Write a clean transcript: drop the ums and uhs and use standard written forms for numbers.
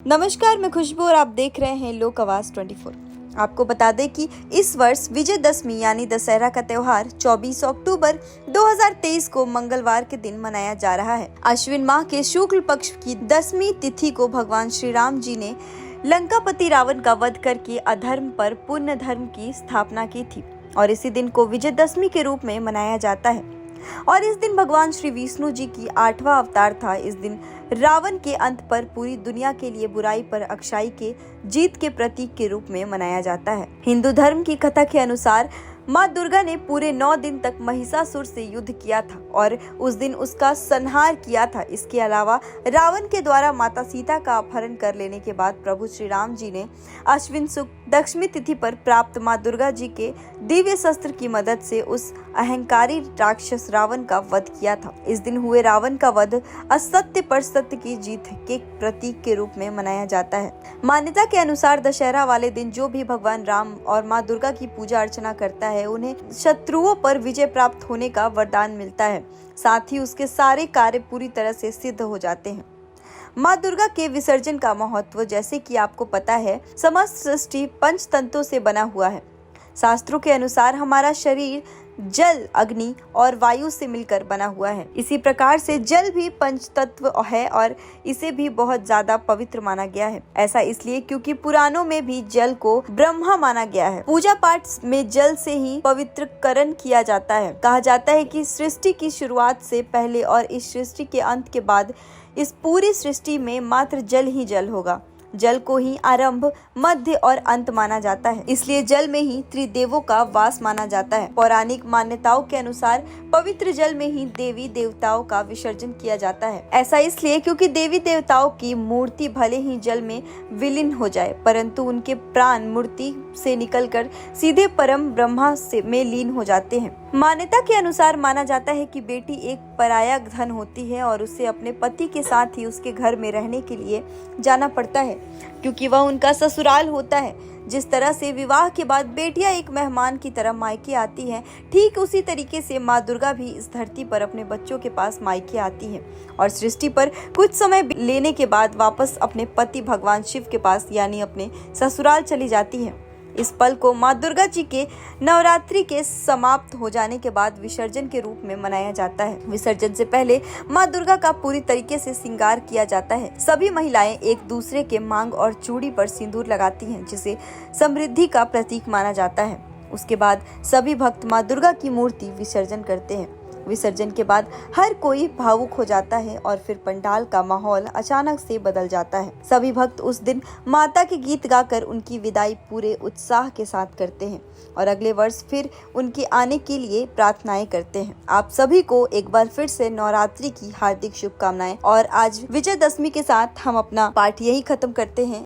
नमस्कार, मैं खुशबू और आप देख रहे हैं लोक आवाज 24। आपको बता दें कि इस वर्ष विजयदशमी यानी दशहरा का त्योहार 24 अक्टूबर 2023 को मंगलवार के दिन मनाया जा रहा है। अश्विन माह के शुक्ल पक्ष की 10वीं तिथि को भगवान श्री राम जी ने लंकापति रावण का वध करके अधर्म पर पुण्य धर्म की स्थापना की थी और इसी दिन को विजयदशमी के रूप में मनाया जाता है। और इस दिन भगवान श्री विष्णु जी की 8वां अवतार था। इस दिन रावण के अंत पर पूरी दुनिया के लिए बुराई पर अच्छाई के जीत के प्रतीक के रूप में मनाया जाता है। हिंदू धर्म की कथा के अनुसार माँ दुर्गा ने पूरे 9 दिन तक महिषासुर से युद्ध किया था और उस दिन उसका संहार किया था। इसके अलावा रावण के द्वारा माता सीता का अपहरण कर लेने के बाद प्रभु श्री राम जी ने अश्विन शुक्ल दशमी तिथि पर प्राप्त माँ दुर्गा जी के दिव्य शस्त्र की मदद से उस अहंकारी राक्षस रावण का वध किया था। इस दिन हुए रावण का वध असत्य पर सत्य की जीत के प्रतीक के रूप में मनाया जाता है। मान्यता के अनुसार दशहरा वाले दिन जो भी भगवान राम और माँ दुर्गा की पूजा अर्चना करता है उन्हें शत्रुओं पर विजय प्राप्त होने का वरदान मिलता है। साथ ही उसके सारे कार्य पूरी तरह से सिद्ध हो जाते हैं। माँ दुर्गा के विसर्जन का महत्व, जैसे कि आपको पता है, समस्त सृष्टि पंचतत्वों से बना हुआ है। शास्त्रों के अनुसार हमारा शरीर जल, अग्नि और वायु से मिलकर बना हुआ है। इसी प्रकार से जल भी पंचतत्व है और इसे भी बहुत ज्यादा पवित्र माना गया है। ऐसा इसलिए क्योंकि पुराणों में भी जल को ब्रह्मा माना गया है। पूजा पाठ में जल से ही पवित्रकरण किया जाता है। कहा जाता है कि सृष्टि की शुरुआत से पहले और इस सृष्टि के अंत के बाद इस पूरी सृष्टि में मात्र जल ही जल होगा। जल को ही आरंभ, मध्य और अंत माना जाता है। इसलिए जल में ही त्रिदेवों का वास माना जाता है। पौराणिक मान्यताओं के अनुसार पवित्र जल में ही देवी देवताओं का विसर्जन किया जाता है। ऐसा इसलिए क्योंकि देवी देवताओं की मूर्ति भले ही जल में विलीन हो जाए, परंतु उनके प्राण मूर्ति से निकलकर सीधे परम ब्रह्मा से में लीन हो जाते हैं। मान्यता के अनुसार माना जाता है कि बेटी एक पराया धन होती है और उसे अपने पति के साथ ही उसके घर में रहने के लिए जाना पड़ता है, क्योंकि वह उनका ससुराल होता है। जिस तरह से विवाह के बाद बेटियां एक मेहमान की तरह मायके आती हैं, ठीक उसी तरीके से माँ दुर्गा भी इस धरती पर अपने बच्चों के पास मायके आती हैं और सृष्टि पर कुछ समय लेने के बाद वापस अपने पति भगवान शिव के पास यानी अपने ससुराल चली जाती है। इस पल को माँ दुर्गा जी के नवरात्रि के समाप्त हो जाने के बाद विसर्जन के रूप में मनाया जाता है। विसर्जन से पहले माँ दुर्गा का पूरी तरीके से श्रृंगार किया जाता है। सभी महिलाएं एक दूसरे के मांग और चूड़ी पर सिंदूर लगाती हैं, जिसे समृद्धि का प्रतीक माना जाता है। उसके बाद सभी भक्त माँ दुर्गा की मूर्ति विसर्जन करते हैं। विसर्जन के बाद हर कोई भावुक हो जाता है और फिर पंडाल का माहौल अचानक से बदल जाता है। सभी भक्त उस दिन माता के गीत गाकर उनकी विदाई पूरे उत्साह के साथ करते हैं और अगले वर्ष फिर उनके आने के लिए प्रार्थनाएं करते हैं। आप सभी को एक बार फिर से नवरात्रि की हार्दिक शुभकामनाएं और आज विजयदशमी के साथ हम अपना पाठ यही खत्म करते हैं।